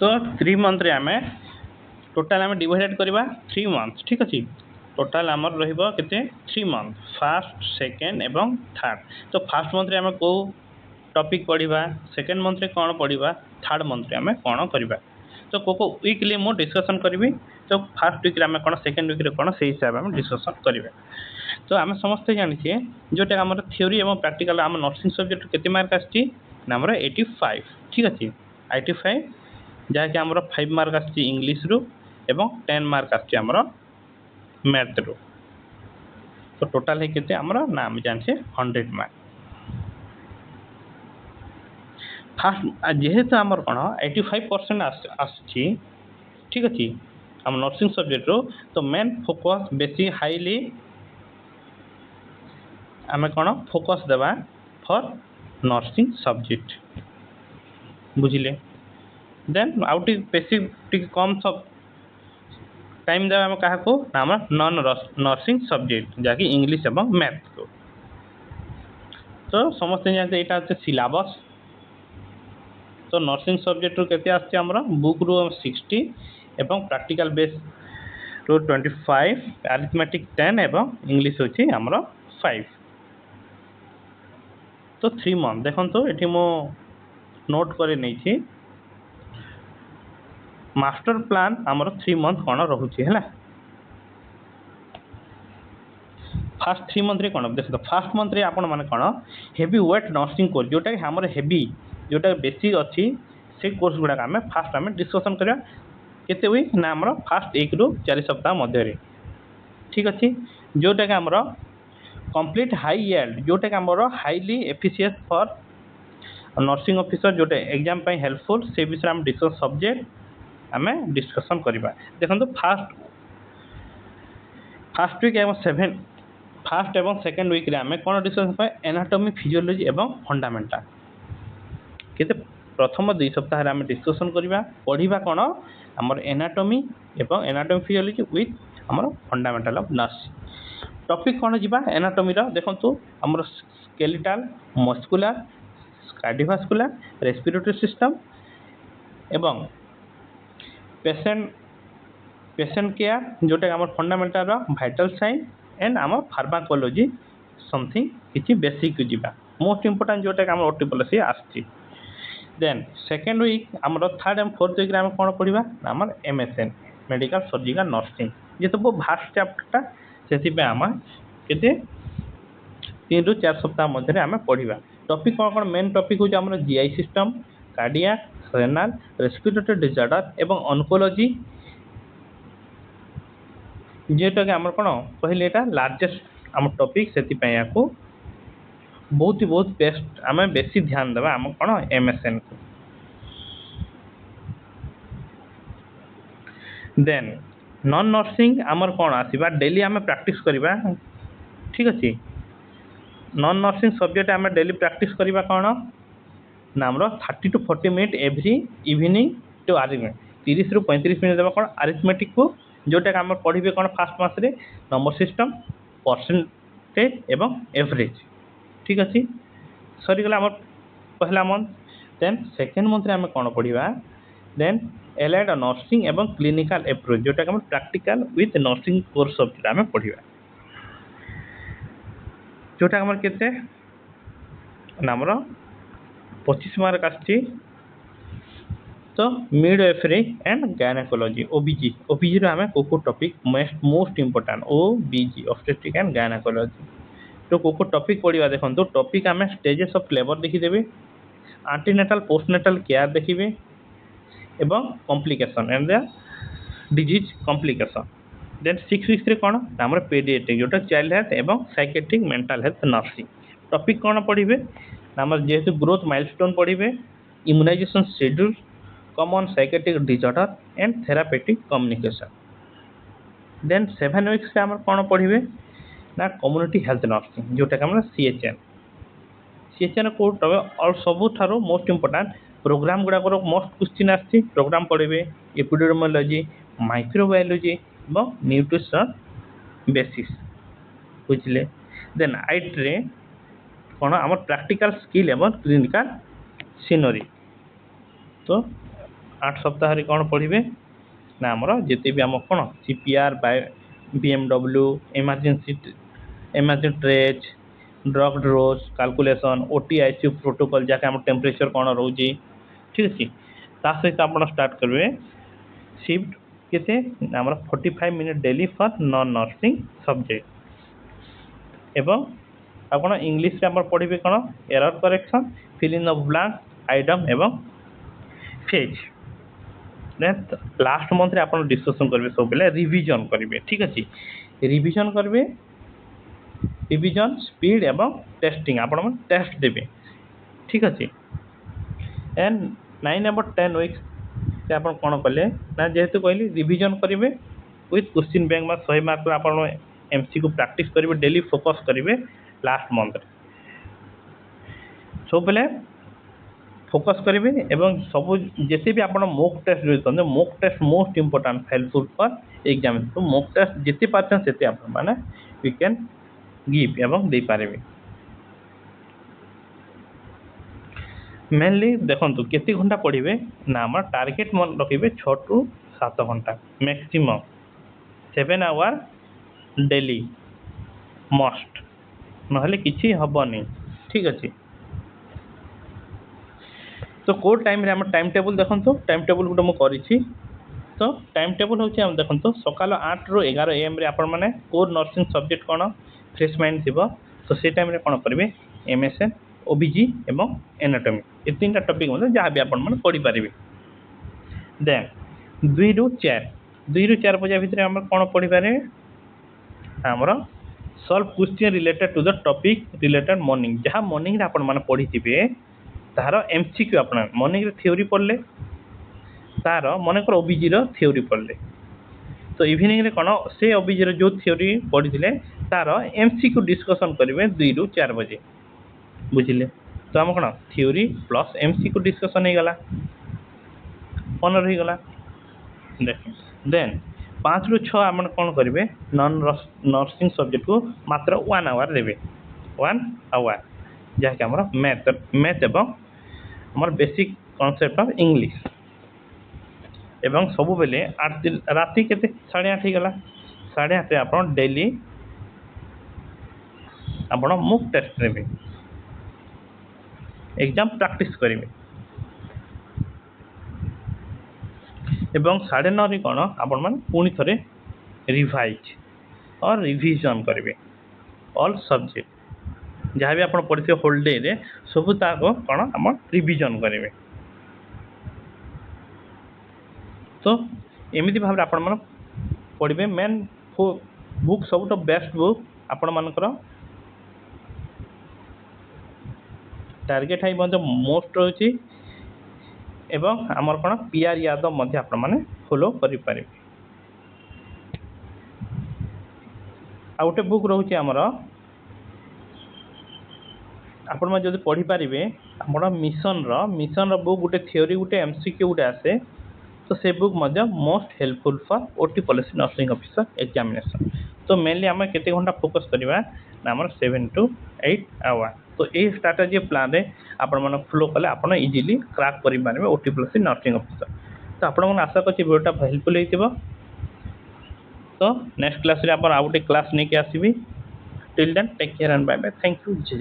तो 3 मंथ रे आमे टोटाल आमे डिवाइडेड करबा 3 मंथ ठीक अछि टोटाल आमर रहिबो केते 3 मंथ फर्स्ट सेकंड एवं थर्ड तो फर्स्ट मंथ रे आमे को टॉपिक पढ़िबा सेकंड मंथ रे कोन पढ़िबा थर्ड मंथ रे आमे कोन करबा तो को वीकली मो डिस्कशन करबी तो फर्स्ट वीक रे आमे कोन सेकंड वीक रे कोन से हिसाब आमे डिस्कशन करबा तो आमे समस्त जानि छे जोटा हमर थ्योरी एवं प्रैक्टिकल आम नर्सिंग सब्जेक्ट केते मार्क आछि ना हमर 85 ठीक अछि 85 जहा कि हमर 5 मार्क आछि इंग्लिश रु एवं 10 मार्क आछि हमर मैथ रो तो टोटल है केते हमर नाम जानछे 100 मार्क फर्स्ट जेहेतु हमर कोन 85% आछि ठीक अछि हम नर्सिंग सब्जेक्ट रो तो मेन फोकस बेसी हाईली आमे कोन फोकस देबा फॉर नर्सिंग सब्जेक्ट बुझिले देन आउट बेसिक कम सब टाइम देबा हम कहा को नाम नॉन नर्सिंग सब्जेक्ट जाकि इंग्लिश एवं मैथ को तो समस्त जानते एटा है सिलेबस तो नर्सिंग सब्जेक्ट रो केते आछि हमरा बुक रो 60 एवं प्रैक्टिकल बेस रो 25 अरिथमेटिक 10 एवं इंग्लिश होछि हमरा 5 तो 3 मंथ देखन तो एठी मो नोट करे नै छी मास्टर प्लान हमर 3 मंथ कोन रहउछि हैला फर्स्ट 3 मंथ रे कोन देखो फर्स्ट मंथ रे आपण माने कोन हेवी वेट नर्सिंग कोर्स जोटा हमर हेवी जोटा बेसिक अछि से कोर्स गुडा हमें फर्स्ट हमें डिस्कशन करिया केते वीक ना हमर फर्स्ट 1 रु 4 सप्ताह मध्य रे ठीक अछि जोटा के हमर कंप्लीट हाई यील्ड जोटा के हमर highly efficient for nursing officer जोटा एग्जाम पय हेल्पफुल से विषय हम डिस्कस सब्जेक्ट हमें डिस्कशन करिबा देखंतु फर्स्ट वीक एवं 7 फर्स्ट एवं सेकंड वीक रे हमें कोन डिस्कशन पे एनाटॉमी फिजियोलॉजी एवं फंडामेंटल केते प्रथम 2 सप्ताह रे हमें डिस्कशन करिबा पढिबा कोन हमर एनाटॉमी एवं एनाटॉमी फिजियोलॉजी विथ हमर फंडामेंटल ऑफ नर्सिंग टॉपिक कोन जिबा एनाटॉमी रो देखंतु हमर skeletal muscular cardiovascular respiratory system एवं पेशेंट केयर जोटा हमर फंडामेंटल रो वाइटल साइन एंड हमर फार्माकोलॉजी समथिंग किछि बेसिक जिबा मोस्ट इंपोर्टेंट जोटा हमर ओटी पॉलिसी आछि देन सेकंड वीक हमर थर्ड एंड फोर्थ वीक रे हम कोन पढिबा हमर एमएसएन मेडिकल सर्जिकल नर्सिंग जे तो भास्ट चैप्टर सेति पे हम केते 3 रु 4 सप्ताह मध्य रे हम पढिबा टॉपिक कोन मेन टॉपिक हो हमर GI system cardiac renal respiratory disorder एवं ऑन्कोलॉजी जेटा के हमर कोन पहिले एटा लार्जेस्ट हम टॉपिक सेति पे याको बहुत बेस्ट हमें बेसी ध्यान देबा हम कोन एमएसएन को देन नॉन नर्सिंग हमर कोन आसीबा डेली हमें प्रैक्टिस करिबा ठीक अछि नॉन नर्सिंग सब्जेक्ट हमें डेली प्रैक्टिस करिबा कोन ना हमरो 30 to 40 minute every evening to argument 30 रु 35 मिनट देबा कोन अरिथमेटिक को जोटा हम पढ़िबे कोन फर्स्ट मास रे नंबर सिस्टम परसेंटेज एवं एवरेज ठीक अछि सरी गला हमर पहला मंथ देन सेकंड मंथ रे हम कोन पढ़िबा देन एलाइड नर्सिंग एवं क्लिनिकल अप्रोच जोटा हम practical with nursing course subject हम पढ़िबा जोटा हमर केते नामरो 25 मार्क आछि तो मिडवाइफरी एंड गायनेकोलॉजी ओबीजी रो हमें कोको topic most important OBG obstetric and gynaecology तो कोको टॉपिक पढ़िबा देखन तो टॉपिक हमें स्टेजेस ऑफ लेबर देखि देबे एंटीनेटल पोस्टनेटल केयर देखिबे एवं complication and the disease complication then 6 weeks रे कोन हमर पेडियाट्रिक जोटा चाइल्ड हेल्थ एवं psychiatric mental health nursing topic कोन पढ़िबे हमर जेहेतु ग्रोथ माइलस्टोन पढ़िबे immunization schedule common psychiatric disorder and therapeutic communication then 7 weeks रे हमर कोन पढ़िबे ना कम्युनिटी हेल्थ नर्सिंग जोटा हमर सीएचएन को और सबु थारो मोस्ट इंपोर्टेंट प्रोग्राम गुडा को मोस्ट क्वेश्चन आछि प्रोग्राम पढ़िबे एपिडेमियोलॉजी माइक्रोबायोलॉजी एवं न्यूट्रिशन बेसिस बुझले देन 8 रे कोन हमर प्रैक्टिकल स्किल एवं क्लिनिकल सिनरी तो आठ सप्ताह कौन पढ़े ना आमर जिते भी आम कौन CPR BMW emergency trach drug dose calculation OT ICU protocol जहाँ आम टेम्परेचर कौन रोचे ठीक अच्छे ता सहित आप स्टार्ट करेंगे शिफ्ट केते आमर 45 minute daily for non nursing subject एवं ଆପଣ ଇଂଲିଶରେ ଆମର ପଢ଼ିବେ କ'ଣ error correction fill in the blank item ଏବଂ ଫେଜ୍ ଦେନ୍ ଲାଷ୍ଟ ମନ୍ଥରେ ଆପଣ ଡିସ୍କସନ୍ କରିବେ ସବୁବେଳେ ରିଭିଜନ୍ କରିବେ ଠିକ୍ ଅଛି ରିଭିଜନ୍ କରିବେ ରିଭିଜନ୍ ସ୍ପିଡ୍ ଏବଂ ଟେଷ୍ଟିଂ ଆପଣମାନେ ଟେଷ୍ଟ ଦେବେ ଠିକ୍ ଅଛି ଏଣ୍ଡ 9 ଏବଂ 10 ୱିକ୍ସରେ ଆପଣ କ'ଣ କଲେ ନା ଯେହେତୁ କହିଲି ରିଭିଜନ୍ କରିବେ ୱିଥ୍ କ୍ୱେଶ୍ଚିନ୍ ବ୍ୟାଙ୍କ ବା 100 ମାର୍କର ଆପଣ ଏମ୍ସିକୁ ପ୍ରାକ୍ଟିସ୍ କରିବେ ଡେଲି ଫୋକସ୍ କରିବେ लास्ट मंथ सब बेले फोकस करेंगे एवं सब जिते भी आप मोक टेस्ट जो mock test most important helpful for exam तो मोक टेस्ट जिते पार्सन से आप वी कैन गिव एवं दे पारे मेनली देखो केते घंटा पढ़े ना आम टार्गेट मन रखिए 6 to 7 घंटा मैक्सिमम 7 आवर डेली मस्ट ना किसी हेनी ठीक अच्छे तो कौ टाइम रे टाइम टेबल देखो टाइम टेबल गोटे मुझे तो टाइम टेबल हूँ देखो सकाल 8 ରୁ 11 AM आपण मैंने कोर नर्सिंग सब्जेक्ट कौन फ्रेश माइंड थी तो से टाइम कौन करेंगे MSN OBG एवं एनाटॉमी ये 3टा टॉपिक मतलब जहाँ भी आपण मैंने पढ़ी पारे देन 2 ରୁ 4 बजे भितर आम कौन पढ़ी पारे आमर solve question related to the topic related morning जहाँ मॉर्निंग रे आपण माने पढ़ी थिबे तार एमसीक्यू आपण मॉर्निंग रे थ्योरी पढ़ले तार मन कर ओबीजी रो थ्योरी पढ़ले तो इवनिंग रे कोन से ओबीजी रो जो थ्योरी पढ़िथिले तार एमसीक्यू डिस्कशन करिवे 2 ରୁ 4 बजे बुझिले तो हम कोन थ्योरी प्लस एमसीक्यू डिस्कशन हे गला मन रही गला देन 5 ରୁ 6 आम कौन करेंगे नॉन नर्सिंग सब्जेक्ट को मात्र 1 आवर देवे 1 आवर जहाँकि आम मैथ एवं आम बेसिक कॉन्सेप्ट ऑफ इंग्लिश एवं सब बेले राति के 8:30 गला 8:30 आप डेली आप मुक टेस्ट देवे एग्जाम प्रैक्टिस करेंगे एवं 9:30 कौन आपण मैंने पुणी थे रिवाइज और रिविजन करेंगे ऑल सब्जेक्ट जहाँ भी आप पढ़े होल डे रे सब कौन आम रिविजन करेंगे तो एमती भाव आप पढ़े मेन बुक सब बेस्ट बुक आपण मानकर टार्गेट हाई मोस्ट रही एवं आमर कौन PR यादव मध्य आपण माने फॉलो करि पारे आ गोटे बुक रोचे आमर आपण माने जदि पढ़ी पारिबे हमर मिशन रो बुक गोटे थ्योरी गोटे MCQ गोटे आसे तो से book Madhya most helpful for OT policy nursing officer examination तो मेनली आम केते घंटा फोकस करवा ना आमर 7 to 8 आवर तो ये स्ट्राटेजी प्लान रे आपण मन फॉलो कले आपण इजीली क्रैक करि पारबे OT पॉलिसी नर्सिंग ऑफिसर तो आपण मन आशा करछि वीडियोटा हेल्पफुल हेतिबो तो नेक्स्ट क्लास रे आपण आउटे क्लास ने के आसीबी till then take care and bye bye thank you.